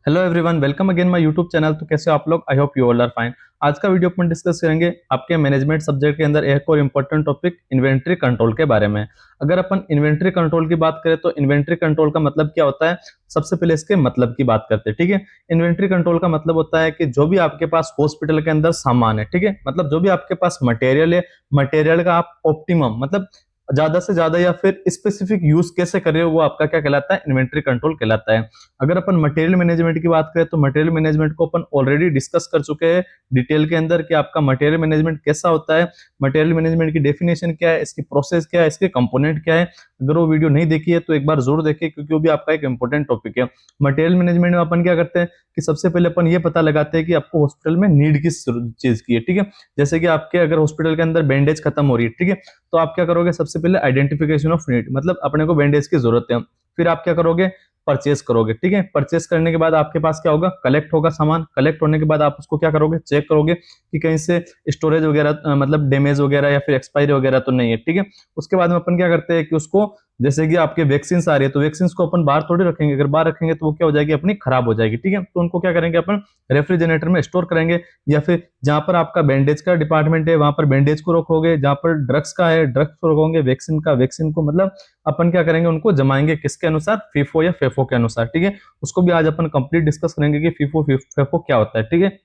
Hello everyone, welcome again my YouTube channel. तो कैसे हो आप लोग? I hope you all are fine. आज का वीडियो अपन डिस्कस करेंगे आपके मैनेजमेंट सब्जेक्ट के अंदर एक और इम्पोर्टेंट टॉपिक इन्वेंट्री कंट्रोल के बारे में। अगर अपन इन्वेंट्री कंट्रोल की बात करें तो इन्वेंट्री कंट्रोल का मतलब क्या होता है, सबसे पहले इसके मतलब की बात करते हैं। ठीक है, इन्वेंट्री कंट्रोल का मतलब होता है कि जो भी आपके पास हॉस्पिटल के अंदर सामान है, ठीक है, मतलब जो भी आपके पास मटेरियल है, मटेरियल का आप ऑप्टिमम मतलब ज्यादा से ज्यादा या फिर स्पेसिफिक यूज कैसे कर रहे हो, वो आपका क्या कहलाता है, इन्वेंट्री कंट्रोल कहलाता है। अगर अपन मटेरियल मैनेजमेंट की बात करें तो मटेरियल मैनेजमेंट को अपन ऑलरेडी डिस्कस कर चुके हैं डिटेल के अंदर कि आपका मटेरियल मैनेजमेंट कैसा होता है, मटेरियल मैनेजमेंट की डेफिनेशन क्या है, इसकी प्रोसेस क्या है, इसके कंपोनेंट क्या है। अगर वो वीडियो नहीं देखी है तो एक बार जरूर देखिए, क्योंकि वो भी आपका एक इंपॉर्टेंट टॉपिक है। मटेरियल मैनेजमेंट में अपन क्या करते हैं कि सबसे पहले अपन ये पता लगाते हैं कि आपको हॉस्पिटल में नीड किस चीज की है। ठीक है, जैसे कि आपके अगर हॉस्पिटल के अंदर बैंडेज खत्म हो रही है, ठीक है, तो आप क्या करोगे, सबसे पहले आइडेंटिफिकेशन ऑफ नीड, मतलब अपने को बैंडेज की जरूरत है। फिर आप क्या करोगे, परचेस करोगे। ठीक है, परचेस करने के बाद आपके पास क्या होगा, कलेक्ट होगा सामान। कलेक्ट होने के बाद आप उसको क्या करोगे, चेक करोगे कि कहीं से स्टोरेज वगैरह मतलब डैमेज वगैरह या फिर एक्सपायरी वगैरह तो नहीं है। ठीक है, उसके बाद में अपन क्या करते हैं कि उसको, जैसे कि आपके वैक्सीन आ रही है तो वैक्सीन को अपन बाहर थोड़ी रखेंगे, अगर बाहर रखेंगे तो वो क्या हो जाएगी, अपनी खराब हो जाएगी। ठीक है, तो उनको क्या करेंगे, अपन रेफ्रिजरेटर में स्टोर करेंगे, या फिर जहां पर आपका बैंडेज का डिपार्टमेंट है वहां पर बैंडेज को रखोगे, जहां पर ड्रग्स का है ड्रग्स को रखोगे, वैक्सीन का वैक्सीन को, मतलब अपन क्या करेंगे, उनको जमाएंगे किसके अनुसार, फीफो या फेफो के अनुसार। ठीक है, उसको भी आज अपन कंप्लीट डिस्कस करेंगे कि फीफो फेफो क्या होता है। ठीक है,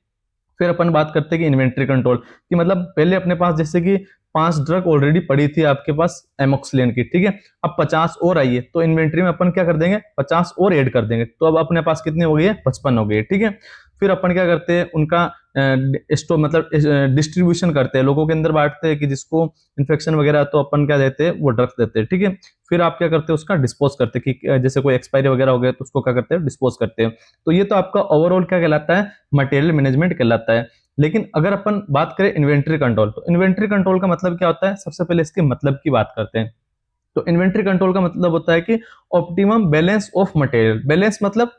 फिर अपन बात करते हैं कि इन्वेंट्री कंट्रोल कि मतलब पहले अपने पास जैसे कि 5 ड्रग ऑलरेडी पड़ी थी आपके पास एमोक्सिलिन की, ठीक है, अब 50 और आई है तो इन्वेंट्री में अपन क्या कर देंगे, 50 और ऐड कर देंगे, तो अब अपने पास कितनी हो गई है, 55 हो गई है। ठीक है, फिर अपन क्या करते हैं, उनका स्टो मतलब डिस्ट्रीब्यूशन करते हैं, लोगों के अंदर बांटते हैं कि जिसको इन्फेक्शन वगैरह तो अपन क्या देते हैं, वो ड्रग्स देते हैं। ठीक है, फिर आप क्या करते हैं, उसका डिस्पोज करते हैं कि जैसे कोई एक्सपायरी वगैरह हो गया तो उसको क्या करते हैं, डिस्पोज करते हैं। तो ये तो आपका ओवरऑल क्या कहलाता है, मटेरियल मैनेजमेंट कहलाता है। लेकिन अगर अपन बात करें इन्वेंट्री कंट्रोल, तो इन्वेंट्री कंट्रोल का मतलब क्या होता है, सबसे पहले इसके मतलब की बात करते हैं। तो इन्वेंट्री कंट्रोल का मतलब होता है कि optimum balance of material. Balance मतलब,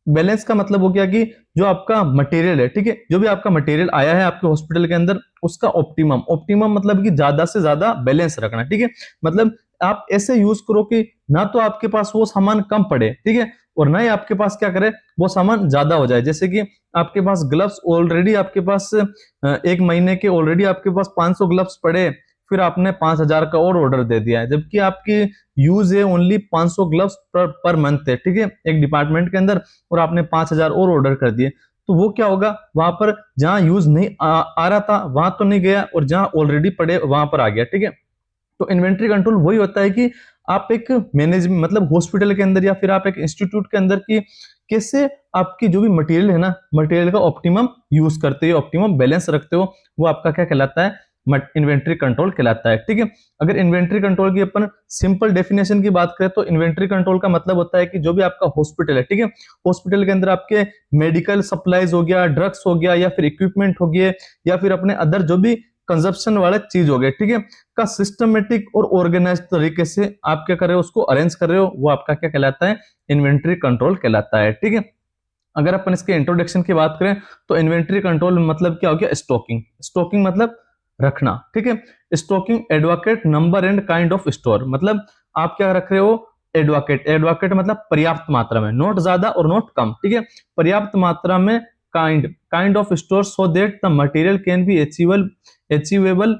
बैलेंस का मतलब हो गया कि जो आपका मटेरियल है, ठीक है, जो भी आपका मटेरियल आया है आपके हॉस्पिटल के अंदर, उसका ऑप्टिमम, ऑप्टिमम मतलब कि ज्यादा से ज्यादा बैलेंस रखना। ठीक है, मतलब आप ऐसे यूज करो कि ना तो आपके पास वो सामान कम पड़े, ठीक है, और ना ही आपके पास क्या करे, वो सामान ज्यादा हो जाए। जैसे कि आपके पास ग्लव्स ऑलरेडी आपके पास 1 महीने के ऑलरेडी आपके पास 500 ग्लव्स पड़े, फिर आपने 5000 का और ऑर्डर दे दिया है, जबकि आपकी यूज है ओनली 500 ग्लव्स पर मंथ है, ठीक है, एक डिपार्टमेंट के अंदर, और आपने 5000 और ऑर्डर कर दिए, तो वो क्या होगा, वहां पर जहां यूज नहीं आ रहा था वहां तो नहीं गया, और जहां ऑलरेडी पड़े वहां पर आ गया। ठीक है, तो इन्वेंट्री कंट्रोल वही होता है कि आप एक मैनेजमेंट मतलब हॉस्पिटल के अंदर या फिर आप एक इंस्टीट्यूट के अंदर की कैसे आपकी जो भी मटेरियल है ना, मटेरियल का ऑप्टिमम यूज करते हो, ऑप्टिमम बैलेंस रखते हो, वो आपका क्या कहलाता है, इन्वेंट्री कंट्रोल कहलाता है। ठीक है, अगर इन्वेंट्री कंट्रोल की अपन सिंपल डेफिनेशन की बात करें तो इन्वेंट्री कंट्रोल का मतलब होता है कि जो भी आपका हॉस्पिटल है, ठीक है, हॉस्पिटल के अंदर आपके मेडिकल सप्लाईज हो गया, ड्रग्स हो गया, या फिर इक्विपमेंट हो गए, या फिर अपने अदर जो भी कंजप्शन वाले चीज हो गए, ठीक है, का सिस्टमेटिक और ऑर्गेनाइज तरीके से आप क्या कर रहे हो, उसको अरेंज कर रहे हो, वो आपका क्या कहलाता है, इन्वेंट्री कंट्रोल कहलाता है। ठीक है, अगर अपन इसके इंट्रोडक्शन की बात करें तो इन्वेंट्री कंट्रोल मतलब क्या हो गया, स्टॉकिंग। स्टॉकिंग मतलब रखना, ठीक है, stocking advocate number and kind of store, मतलब आप क्या रख रहे हो, एडवोकेट, एडवोकेट मतलब पर्याप्त मात्रा में, नोट ज्यादा और नोट कम, ठीक है, पर्याप्त मात्रा में, kind of store so that the material can be achievable,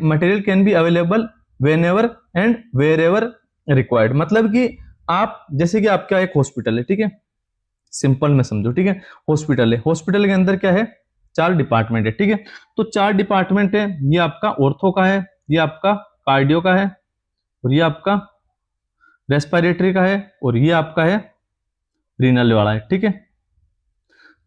material can be available whenever and wherever required, मतलब कि आप जैसे कि आपका एक हॉस्पिटल है, ठीक है, सिंपल में समझो, ठीक है, हॉस्पिटल है, हॉस्पिटल के अंदर क्या है, 4 डिपार्टमेंट है, ठीक है, तो 4 डिपार्टमेंट है, ये आपका ऑर्थो का है, ये आपका कार्डियो का है, और ये आपका रेस्पिरेटरी का है, और ये आपका है रीनल वाला है। ठीक है,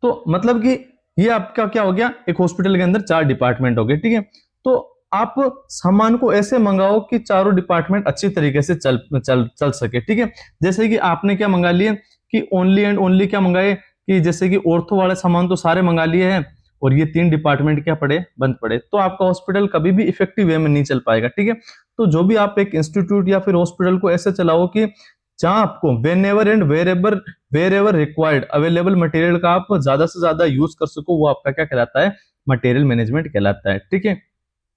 तो मतलब कि ये आपका क्या हो गया, एक हॉस्पिटल के अंदर 4 डिपार्टमेंट हो गए। ठीक है, तो आप सामान को ऐसे मंगाओ कि चारों डिपार्टमेंट अच्छी तरीके से चल चल चल सके। ठीक है, जैसे कि आपने क्या मंगा लिए कि ओनली एंड ओनली क्या मंगाए, कि जैसे कि ऑर्थो वाले सामान तो सारे मंगा लिए हैं, और ये 3 डिपार्टमेंट क्या पड़े, बंद पड़े, तो आपका हॉस्पिटल कभी भी इफेक्टिव वे में नहीं चल पाएगा। ठीक है, तो जो भी आप एक इंस्टीट्यूट या फिर हॉस्पिटल को ऐसे चलाओ कि जहां आपको whenever and wherever required available material का आप ज्यादा से ज्यादा यूज कर सको, वो आपका क्या कहलाता है, मटेरियल मैनेजमेंट कहलाता है। ठीक है,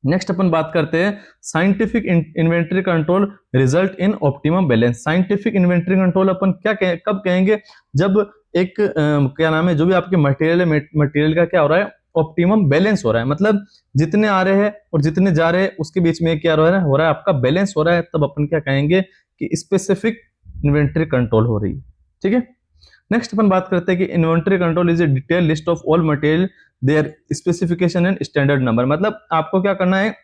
नेक्स्ट अपन बात करते हैं scientific inventory control result in optimum balance. Scientific inventory control अपन क्या कब कहेंगे, जब एक क्या नाम है, जो भी आपके मटेरियल है, मटेरियल का क्या हो रहा है, ऑप्टिमम बैलेंस हो रहा है। मतलब जितने आ रहे हैं और जितने जा रहे हैं उसके बीच में क्या हो रहा है आपका बैलेंस हो रहा है, तब अपन क्या कहेंगे कि स्पेसिफिक इन्वेंट्री कंट्रोल हो रही है। ठीक है, नेक्स्ट अपन बात करते हैं कि inventory control is a detail list of all material, their specification and standard number. मतलब आपको क्या करना है,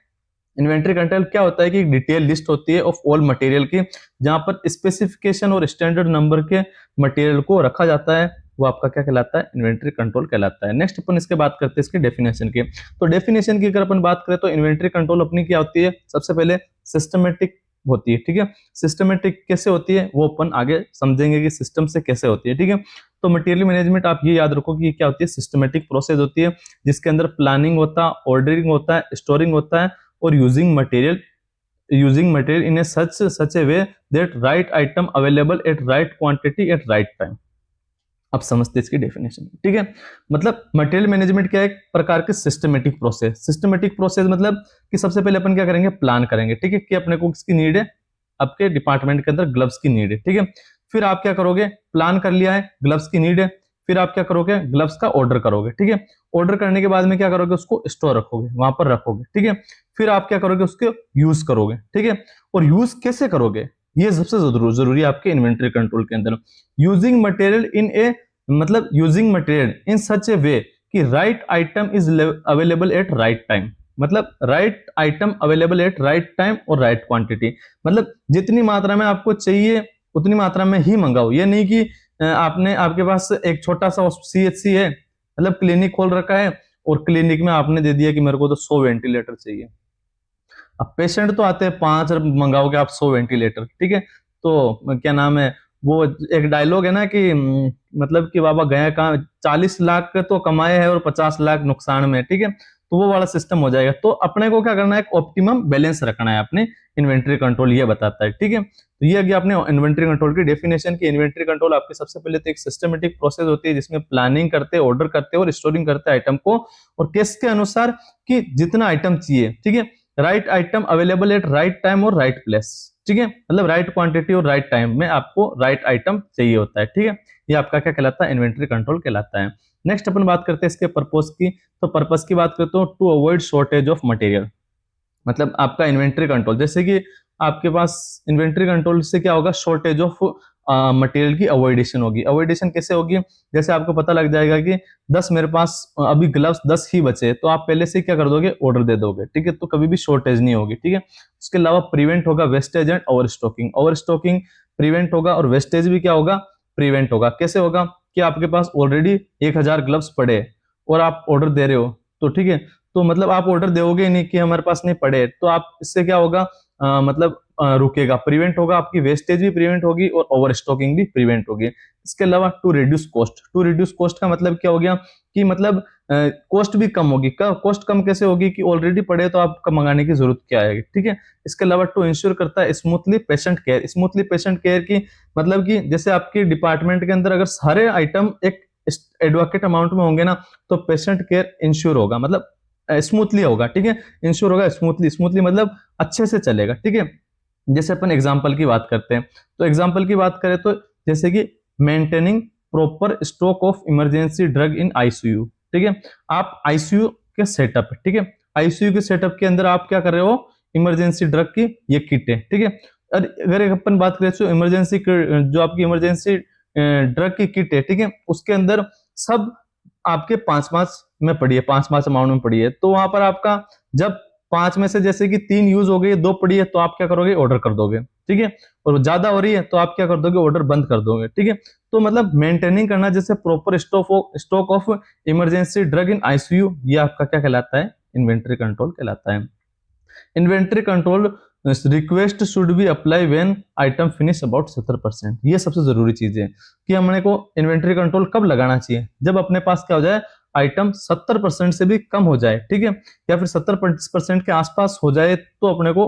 इन्वेंट्री कंट्रोल क्या होता है कि एक डिटेल लिस्ट होती है ऑफ ऑल मटेरियल की, जहां पर स्पेसिफिकेशन और स्टैंडर्ड नंबर के मटेरियल को रखा जाता है, वो आपका क्या कहलाता है, इन्वेंट्री कंट्रोल कहलाता है। नेक्स्ट अपन इसके बात करते हैं इसके डेफिनेशन की। तो डेफिनेशन की अगर अपन बात करें तो इन्वेंट्री कंट्रोल अपनी क्या होती है, सबसे पहले सिस्टमेटिक होती है। ठीक है, सिस्टमेटिक कैसे होती है वो अपन आगे समझेंगे कि सिस्टम से कैसे होती है। ठीक है, तो मटेरियल मैनेजमेंट आप ये याद रखो कि क्या होती है, सिस्टमेटिक प्रोसेस होती है, जिसके अंदर प्लानिंग होता है, ऑर्डरिंग होता है, स्टोरिंग होता है, और using material in A such a way that right item available at right quantity eight right time. अब समझते हैं इसकी डेफिनेशन। ठीक है, मतलब मटेरियल मैनेजमेंट क्या है, एक प्रकार के सिस्टमेटिक प्रोसेस। सिस्टमेटिक प्रोसेस मतलब कि सबसे पहले अपन क्या करेंगे, प्लान करेंगे। ठीक है, कि अपने को किसकी नीड है, आपके डिपार्टमेंट के अंदर ग्लव्स की नीड है। ठीक है, फिर आप क्या करोगे, प्लान कर लिया है, ग्लव्स की नीड है, फिर आप क्या करोगे, ग्लव्स का ऑर्डर करोगे। ठीक है, ऑर्डर करने के बाद में क्या करोगे, उसको स्टोर रखोगे, वहां पर रखोगे। ठीक है, फिर आप क्या करोगे, उसके यूज करोगे। ठीक है, और यूज कैसे करोगे, ये सबसे जरूरी है आपके इन्वेंट्री कंट्रोल के अंदर। यूजिंग मटेरियल इन ए, मतलब using material in such a way कि right item is available at right time. मतलब right item available at right time और राइट क्वांटिटी। मतलब जितनी मात्रा में आपको चाहिए उतनी मात्रा में ही मंगाओ। ये नहीं कि आपने, आपके पास एक छोटा सा सीएचसी है, मतलब क्लिनिक खोल रखा है, और क्लिनिक में आपने दे दिया कि मेरे को तो 100 वेंटिलेटर चाहिए। अब पेशेंट तो आते हैं 5, मंगाओगे आप 100 वेंटिलेटर। ठीक है, तो क्या नाम है, वो एक डायलॉग है ना कि मतलब कि बाबा गया कहाँ, 40 लाख तो कमाए हैं और 50 लाख नुकसान में। ठीक है, तो वो वाला सिस्टम हो जाएगा। तो अपने को क्या करना है, एक ऑप्टिमम बैलेंस रखना है अपने इन्वेंट्री कंट्रोल, ये बताता है। ठीक है, तो ये अभी आपने इन्वेंट्री कंट्रोल की डेफिनेशन की। इन्वेंट्री कंट्रोल आपके सबसे पहले तो एक सिस्टमेटिक प्रोसेस होती है, जिसमें प्लानिंग करते हैं, ऑर्डर करते हैं और स्टोरिंग करते हैं आइटम को, और केस के अनुसार कि जितना आइटम चाहिए। ठीक है, right item available at right time और राइट प्लेस। ठीक है, मतलब राइट क्वांटिटी और राइट टाइम में आपको राइट आइटम चाहिए होता है। ठीक है, ये आपका क्या कहलाता है, इन्वेंट्री कंट्रोल कहलाता है। नेक्स्ट अपन बात करते हैं इसके पर्पस की। तो पर्पस की बात करते हो, to avoid shortage of material. मतलब आपका इन्वेंट्री कंट्रोल, जैसे कि आपके पास इन्वेंट्री कंट्रोल से क्या होगा, शॉर्टेज ऑफ मटेरियल की अवॉइडेशन होगी। अवॉइडेशन कैसे होगी, जैसे आपको पता लग जाएगा कि 10 मेरे पास अभी ग्लव्स 10 ही बचे, तो आप पहले से क्या कर दोगे, ऑर्डर दे दोगे। ठीक है, तो कभी भी शॉर्टेज नहीं होगी। ठीक है, उसके अलावा प्रिवेंट होगा wastage and overstocking. Overstocking prevent होगा और वेस्टेज भी क्या होगा, प्रिवेंट होगा। कैसे होगा कि आपके पास ऑलरेडी 1000 ग्लव्स पड़े और आप ऑर्डर दे रहे हो, तो ठीक है, तो मतलब आप ऑर्डर दोगे नहीं कि हमारे पास नहीं पड़े, तो आप इससे क्या होगा, मतलब रुकेगा, प्रिवेंट होगा, आपकी वेस्टेज भी प्रिवेंट होगी और ओवर स्टॉकिंग भी प्रिवेंट होगी। इसके अलावा to reduce cost. To reduce cost का मतलब क्या हो गया कि मतलब कॉस्ट भी कम होगी। कॉस्ट कम कैसे होगी कि ऑलरेडी पड़े तो आपका मंगाने की जरूरत क्या आएगी। ठीक है, इसके अलावा टू इंश्योर करता है smoothly patient care. Smoothly patient care की मतलब कि जैसे आपके डिपार्टमेंट के अंदर अगर सारे आइटम एक एडवोकेट अमाउंट में होंगे ना, तो पेशेंट केयर इंश्योर होगा, मतलब स्मूथली होगा। ठीक है, इंश्योर होगा स्मूथली। स्मूथली मतलब अच्छे से चलेगा। ठीक है, जैसे अपन एग्जांपल की बात करते हैं, तो एग्जांपल की बात करें तो जैसे कि maintaining proper stock of emergency drug in ICU. ठीक है, आप आईसीयू के सेटअप, ठीक है, आईसीयू के सेटअप के अंदर आप क्या कर रहे हो, इमरजेंसी ड्रग की ये किट है। ठीक है, अगर अपन बात करें तो इमरजेंसी जो आपकी इमरजेंसी ड्रग की किट है, ठीक है, उसके अंदर सब आपके 5-5 में पड़ी है, 5-5 अमाउंट में पड़ी है। तो वहां पर आपका जब 5 में से जैसे कि 3 यूज हो गई, 2 पड़ी है, तो आप क्या करोगे, ऑर्डर कर दोगे। ठीक है, और ज्यादा हो रही है तो आप क्या कर दोगे, ऑर्डर बंद कर दोगे। ठीक है, तो मतलब मेंटेनिंग करना, जैसे proper stock of emergency drug in ICU, ये आपका क्या कहलाता है, इन्वेंट्री कंट्रोल कहलाता है। Inventory control request should be apply when item finish about 70%। ये सबसे जरूरी चीज है कि हमने को इन्वेंट्री कंट्रोल कब लगाना चाहिए, जब अपने पास क्या हो जाए, आइटम 70% से भी कम हो जाए। ठीक है, या फिर 70% के आसपास हो जाए, तो अपने को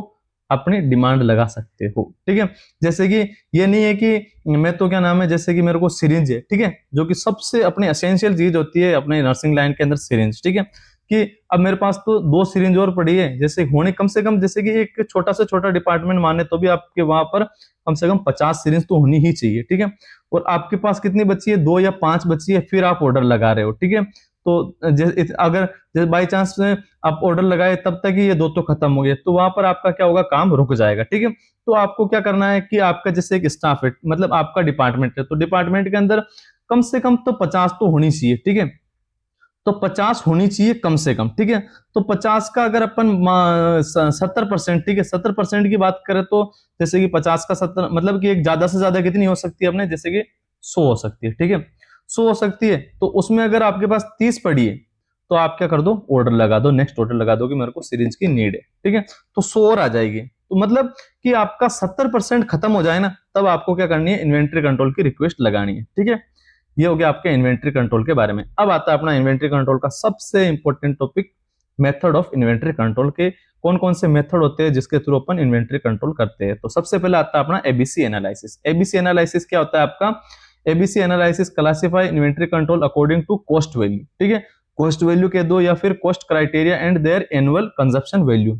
अपनी डिमांड लगा सकते हो। ठीक है, जैसे कि ये नहीं है कि मैं तो क्या नाम है, जैसे कि मेरे को सिरिंज है, ठीक है, जो कि सबसे अपनी एसेंशियल चीज होती है अपने नर्सिंग लाइन के अंदर, सिरिंज। ठीक है, कि अब मेरे पास तो 2 सिरिंज और पड़ी है, जैसे होने कम से कम, जैसे कि एक छोटा से छोटा डिपार्टमेंट माने तो भी आपके वहां पर कम से कम 50 सिरिंज तो होनी ही चाहिए, ठीक है। और आपके पास कितनी बची है, 2 या 5 बची है, फिर आप ऑर्डर लगा रहे हो, ठीक है। तो अगर जैसे बाई चांस आप ऑर्डर लगाए तब तक ही ये 2 तो खत्म हो गए, तो वहां पर आपका क्या होगा, काम रुक जाएगा, ठीक है। तो आपको क्या करना है कि आपका जैसे एक स्टाफ है, मतलब आपका डिपार्टमेंट है, तो डिपार्टमेंट के अंदर कम से कम तो 50 तो होनी चाहिए, ठीक है। तो 50 होनी चाहिए कम से कम, ठीक है। तो 50 का अगर अपन 70%, ठीक है, 70% की बात करें तो जैसे कि 50 का 70 मतलब कि एक ज्यादा से ज्यादा कितनी हो सकती है अपने, जैसे कि 100 हो सकती है, ठीक है। 100 हो सकती है, तो उसमें अगर आपके पास 30 पड़ी है तो आप क्या कर दो, ऑर्डर लगा दो, नेक्स्ट ऑर्डर लगा दो कि मेरे को सिरिंज की नीड है, ठीक है। तो 100 और आ जाएगी, तो मतलब कि आपका 70% खत्म हो जाए ना, तब आपको क्या करनी है, इन्वेंट्री कंट्रोल की रिक्वेस्ट लगानी है, ठीक है। ये हो गया आपके इन्वेंट्री कंट्रोल के बारे में। अब आता है अपना इन्वेंट्री कंट्रोल का सबसे important topic, method of inventory control के कौन कौन से मेथड होते हैं जिसके थ्रू अपन इन्वेंट्री कंट्रोल करते हैं। तो सबसे पहले आता है अपना एबीसी एनालिसिस। एबीसी एनालिसिस क्या होता है आपका, ABC analysis classify inventory control according to cost value, ठीक है। कॉस्ट वैल्यू के दो या फिर cost criteria and their annual consumption value,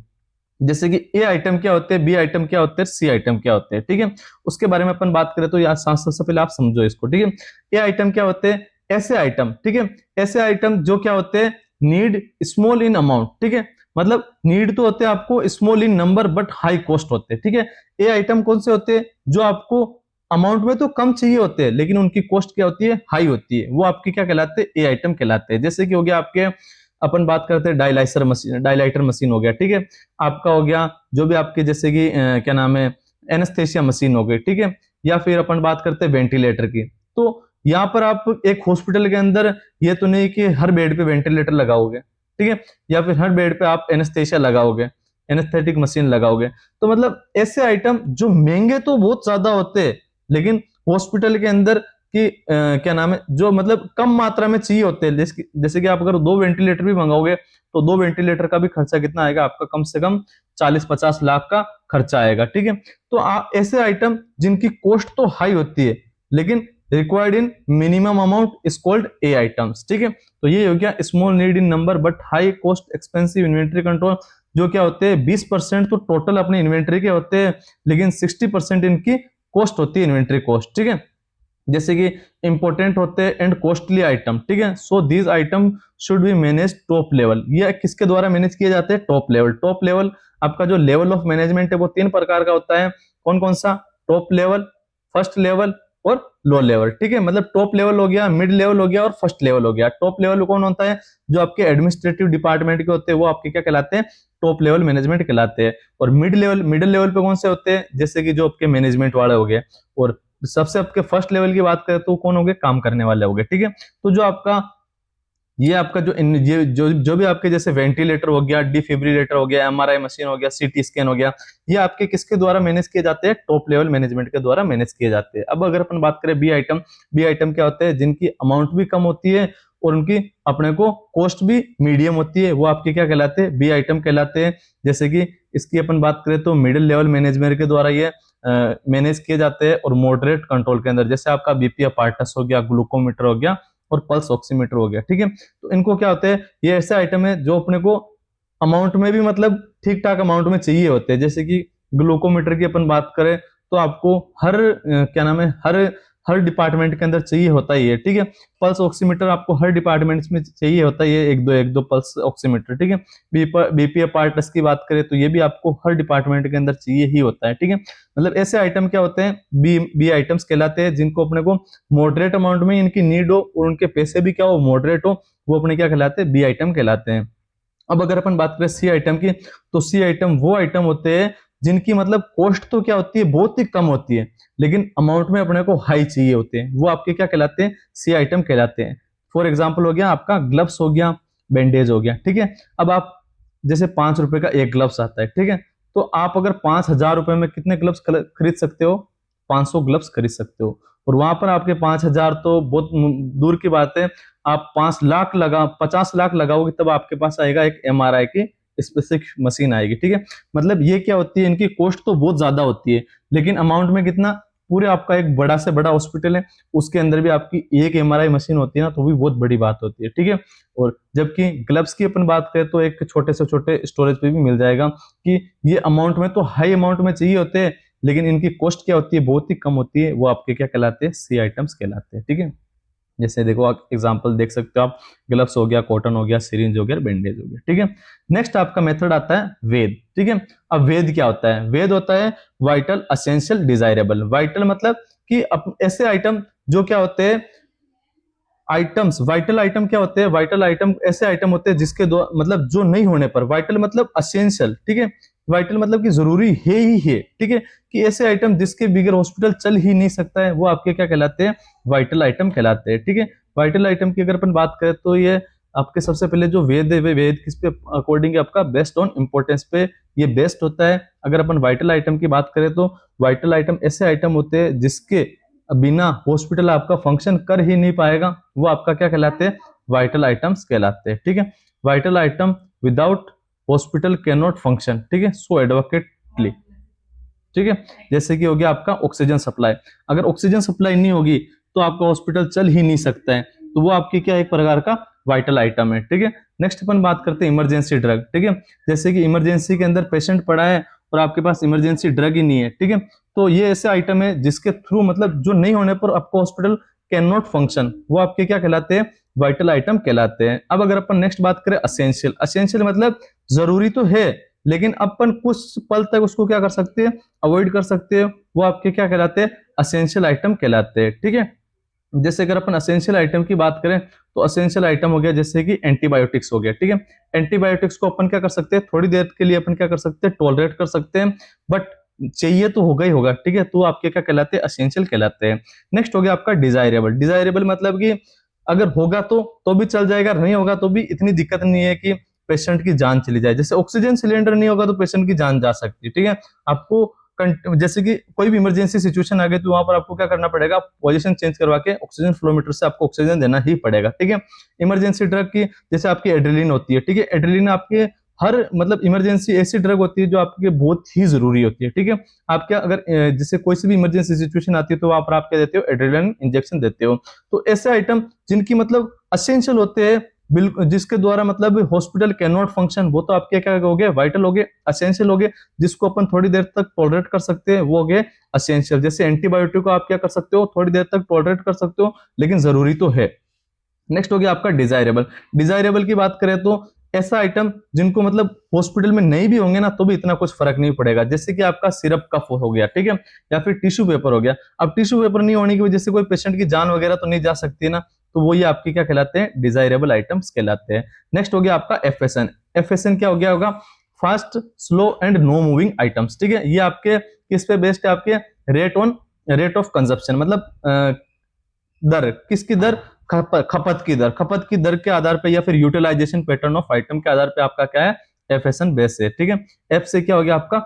जैसे कि ए आइटम क्या होते हैं, बी आइटम क्या होते हैं, सी आइटम क्या होते हैं, ठीक है। उसके बारे में अपन बात करें तो यार सबसे पहले आप समझो इसको, ठीक है। ए आइटम क्या होते हैं, ऐसे आइटम, ठीक है, ऐसे आइटम जो क्या होते हैं, नीड स्मॉल इन अमाउंट, ठीक है। मतलब नीड तो होते हैं आपको small in number but high cost होते हैं, ठीक है। ए आइटम कौन से होते हैं, जो आपको अमाउंट में तो कम चाहिए होते हैं लेकिन उनकी कॉस्ट क्या होती है, हाई होती है, वो आपके क्या कहलाते हैं, ए आइटम कहलाते हैं। जैसे कि हो गया आपके, अपन बात करते हैं डायलाइटर मशीन हो गया, ठीक है। आपका हो गया जो भी आपके जैसे कि क्या नाम है, एनेस्थेसिया मशीन हो गई, ठीक है। या फिर अपन बात करते हैं वेंटिलेटर की, तो यहाँ पर आप एक हॉस्पिटल के अंदर ये तो नहीं कि हर बेड पे वेंटिलेटर लगाओगे, ठीक है, या फिर हर बेड पे आप एनेस्थेसिया लगाओगे, एनेस्थेटिक मशीन लगाओगे। तो मतलब ऐसे आइटम जो महंगे तो बहुत ज्यादा होते हैं लेकिन हॉस्पिटल के अंदर कि क्या नाम है, जो मतलब कम मात्रा में चाहिए होते हैं, जैसे कि आप अगर 2 वेंटिलेटर भी मंगाओगे तो 2 वेंटिलेटर का भी खर्चा कितना आएगा आपका, कम से कम 40-50 लाख का खर्चा आएगा, ठीक है। तो ऐसे आइटम जिनकी कॉस्ट तो हाई होती है लेकिन required in minimum amount is called a items, ठीक है। तो ये हो गया small need in number but high cost expensive inventory control, जो क्या होते हैं 20% तो टोटल अपने इन्वेंट्री के होते हैं लेकिन 60% इनकी कॉस्ट होती है, इन्वेंट्री कॉस्ट, ठीक है। जैसे कि इंपॉर्टेंट होते हैं एंड कॉस्टली आइटम, ठीक है। So these item should be manage top level, ये किसके द्वारा मैनेज किए जाते हैं, टॉप लेवल। टॉप लेवल आपका जो लेवल ऑफ मैनेजमेंट है वो 3 प्रकार का होता है, कौन कौन सा, टॉप लेवल, फर्स्ट लेवल और लो लेवल, ठीक है। मतलब टॉप लेवल हो गया, मिड लेवल हो गया और फर्स्ट लेवल हो गया। टॉप लेवल कौन होता है, जो आपके एडमिनिस्ट्रेटिव डिपार्टमेंट के होते हैं वो आपके क्या कहलाते हैं, टॉप लेवल मैनेजमेंट कहलाते हैं। और मिडिल लेवल पे कौन से होते हैं, जैसे कि जो आपके मैनेजमेंट वाले हो गए। और सबसे आपके फर्स्ट लेवल की बात करें तो कौन हो गए, काम करने वाले हो गए, ठीक है। तो जो आपका ये आपका जो भी आपके जैसे वेंटिलेटर हो गया, डिफिब्रिलेटर हो गया, एमआरआई मशीन हो गया, सीटी स्कैन हो गया, ये आपके किसके द्वारा मैनेज किए जाते हैं, टॉप लेवल मैनेजमेंट के द्वारा मैनेज किए जाते हैं। अब अगर अपन बात करें बी आइटम क्या होते हैं, जिनकी अमाउंट भी कम होती है और उनकी अपने को कॉस्ट भी मीडियम होती है, वो आपके क्या कहलाते हैं, बी आइटम कहलाते हैं। जैसे कि इसकी अपन बात करें तो मिडिल लेवल मैनेजमेंट के द्वारा ये मैनेज किए जाते हैं। और मॉडरेट कंट्रोल के अंदर जैसे आपका बीपी अपार्टस हो गया, ग्लूकोमीटर हो गया और पल्स ऑक्सीमीटर हो गया, ठीक है। तो इनको क्या होते हैं, ये ऐसे आइटम है जो अपने को अमाउंट में भी मतलब ठीक ठाक अमाउंट में चाहिए होते हैं। जैसे कि ग्लूकोमीटर की अपन बात करें तो आपको हर क्या नाम है, हर डिपार्टमेंट के अंदर चाहिए होता ही है, ठीक है। पल्स ऑक्सीमीटर आपको हर डिपार्टमेंट में चाहिए होता है, एक दो पल्स ऑक्सीमीटर, ठीक है। बीपी अपार्टस की बात करें तो ये भी आपको हर डिपार्टमेंट के अंदर चाहिए ही होता है, ठीक है। मतलब ऐसे आइटम क्या होते हैं, बी आइटम्स कहलाते हैं, जिनको अपने को मॉडरेट अमाउंट में इनकी नीड हो और उनके पैसे भी क्या हो, मॉडरेट हो, वो अपने क्या कहलाते हैं, बी आइटम कहलाते हैं। अब अगर अपन बात करें सी आइटम की, तो सी आइटम वो आइटम होते हैं जिनकी मतलब कॉस्ट तो क्या होती है, बहुत ही कम होती है लेकिन अमाउंट में अपने को हाई चाहिए होते हैं, वो आपके क्या कहलाते हैं, सी आइटम कहलाते हैं। फॉर एग्जाम्पल हो गया आपका ग्लव्स हो गया, बैंडेज हो गया, ठीक है। अब आप जैसे 5 रुपए का एक ग्लव्स आता है, ठीक है। तो आप अगर 5,000 रुपए में कितने ग्लव्स खरीद सकते हो, 500 ग्लव्स खरीद सकते हो। और वहां पर आपके 5,000 तो बहुत दूर की बात है, आप 50 लाख लगाओगे तब आपके पास आएगा एक एमआरआई की स्पेसिफिक मशीन आएगी, ठीक है। मतलब ये क्या होती है, इनकी कॉस्ट तो बहुत ज्यादा होती है लेकिन अमाउंट में कितना, पूरे आपका एक बड़ा से बड़ा हॉस्पिटल है, उसके अंदर भी आपकी एक एमआरआई मशीन होती है ना, तो भी बहुत बड़ी बात होती है, ठीक है। और जबकि ग्लव्स की अपन बात करें तो एक छोटे से छोटे स्टोरेज पे भी मिल जाएगा कि ये अमाउंट में तो हाई अमाउंट में चाहिए होते हैं, लेकिन इनकी कॉस्ट क्या होती है, बहुत ही कम होती है, वो आपके क्या कहलाते हैं, सी आइटम्स कहलाते हैं, ठीक है। जैसे देखो आप एग्जांपल देख सकते हो आप, ग्लव्स हो गया, कॉटन हो गया, सिरिंज हो गया, बैंडेज हो गया, ठीक है। नेक्स्ट आपका मेथड आता है वेद, ठीक है। अब वेद क्या होता है, वेद होता है वाइटल, असेंशियल, डिजायरेबल। वाइटल मतलब कि ऐसे आइटम जो क्या होते हैं, आइटम्स, वाइटल आइटम क्या होते हैं, वाइटल आइटम ऐसे आइटम होते हैं जिसके दो मतलब जो नहीं होने पर, वाइटल मतलब असेंशियल, ठीक है। वाइटल मतलब कि जरूरी है ही है, ठीक है, कि ऐसे आइटम जिसके बिगर हॉस्पिटल चल ही नहीं सकता है, वो आपके क्या कहलाते हैं, वाइटल आइटम कहलाते हैं, ठीक है। वाइटल आइटम की अगर अपन बात करें तो ये आपके सबसे पहले जो वेद है, वे वेद किस पे अकॉर्डिंग आपका बेस्ड ऑन इंपोर्टेंस पे ये बेस्ड होता है। अगर अपन वाइटल आइटम की बात करें तो वाइटल आइटम ऐसे आइटम होते हैं जिसके बिना हॉस्पिटल आपका फंक्शन कर ही नहीं पाएगा, वो आपका क्या कहलाते हैं, वाइटल आइटम्स कहलाते हैं, ठीक है। Vital item without hospital can not function, ठीक है, सो एडवोकेटली, ठीक है। जैसे कि हो गया आपका ऑक्सीजन सप्लाई, अगर ऑक्सीजन सप्लाई नहीं होगी तो आपका हॉस्पिटल चल ही नहीं सकता है, तो वो आपकी क्या एक प्रकार का वाइटल आइटम है, ठीक है। नेक्स्ट अपन बात करते हैं इमरजेंसी ड्रग, ठीक है। जैसे कि इमरजेंसी के अंदर पेशेंट पड़ा है और आपके पास इमरजेंसी ड्रग ही नहीं है, ठीक है, तो ये ऐसे आइटम है जिसके थ्रू मतलब जो नहीं होने पर आपका हॉस्पिटल कैन नॉट फंक्शन, वो आपके क्या कहलाते हैं, वाइटल आइटम कहलाते हैं। अब अगर अपन नेक्स्ट बात करें असेंशियल, असेंशियल मतलब जरूरी तो है लेकिन अपन कुछ पल तक उसको क्या कर सकते हैं, अवॉइड कर सकते हैं, वो आपके क्या कहलाते हैं, असेंशियल आइटम कहलाते हैं, ठीक है। जैसे अगर अपन असेंशियल आइटम की बात करें तो असेंशियल आइटम हो गया जैसे कि एंटीबायोटिक्स हो गया, ठीक है। एंटीबायोटिक्स को अपन क्या कर सकते हैं, थोड़ी देर के लिए अपन क्या कर सकते हैं, टॉलरेट कर सकते हैं, बट चाहिए तो होगा ही होगा, ठीक है, तो आपके क्या कहलाते हैं, असेंशियल कहलाते हैं। नेक्स्ट हो गया आपका डिजायरेबल, डिजायरेबल मतलब कि अगर होगा तो भी चल जाएगा, नहीं होगा तो भी इतनी दिक्कत नहीं है कि पेशेंट की जान चली जाए। जैसे ऑक्सीजन सिलेंडर नहीं होगा तो पेशेंट की जान जा सकती है, ठीक है। आपको जैसे कि कोई भी इमरजेंसी सिचुएशन आ गई तो वहां पर आपको क्या करना पड़ेगा, पोजीशन चेंज करवा के ऑक्सीजन फ्लोमीटर से आपको ऑक्सीजन देना ही पड़ेगा, ठीक है। इमरजेंसी ड्रग की जैसे आपकी एड्रेलिन होती है, ठीक है, एड्रेलिन आपके हर मतलब इमरजेंसी ऐसी ड्रग होती है जो आपके बहुत ही जरूरी होती है, ठीक है। आप क्या अगर जैसे कोई सी भी इमरजेंसी सिचुएशन आती है तो वहां पर आप क्या देते हो, एड्रेलिन इंजेक्शन देते हो। तो ऐसे आइटम जिनकी मतलब असेंशियल होते हैं, बिल्कुल जिसके द्वारा मतलब हॉस्पिटल कैन नॉट फंक्शन, वो तो आपके क्या हो गए, वाइटल हो गए, असेंशियल हो गए, जिसको अपन थोड़ी देर तक टॉलरेट कर सकते हैं वो हो गए असेंशियल। जैसे एंटीबायोटिक को आप क्या कर सकते हो, थोड़ी देर तक टॉलरेट कर सकते हो लेकिन जरूरी तो है। नेक्स्ट हो गया आपका डिजायरेबल, डिजायरेबल की बात करें तो ऐसा आइटम जिनको मतलब हॉस्पिटल में नहीं भी होंगे ना तो भी इतना कुछ फर्क नहीं पड़ेगा, जैसे कि आपका सिरप कफ हो गया, ठीक है, या फिर टिश्यू पेपर हो गया। अब टिश्यू पेपर नहीं होने की वजह से कोई पेशेंट की जान वगैरह तो नहीं जा सकती ना, तो वो ये आपके क्या कहलाते हैं, डिजायरेबल आइटम्स कहलाते हैं। नेक्स्ट हो गया आपका एफएसएन, एफएसएन क्या हो गया होगा, fast slow and no moving items, ठीक है। ये आपके किस पे बेस्ड है, आपके रेट ऑफ कंजप्शन, मतलब दर, किसकी दर, खपत की दर, खपत की दर के आधार पे या फिर यूटिलाइजेशन पैटर्न ऑफ आइटम के आधार पे आपका क्या है, एफएसएन बेस है, ठीक है। एफ से क्या हो गया आपका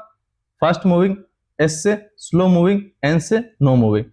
फास्ट मूविंग, एस से स्लो मूविंग, एन से नो मूविंग।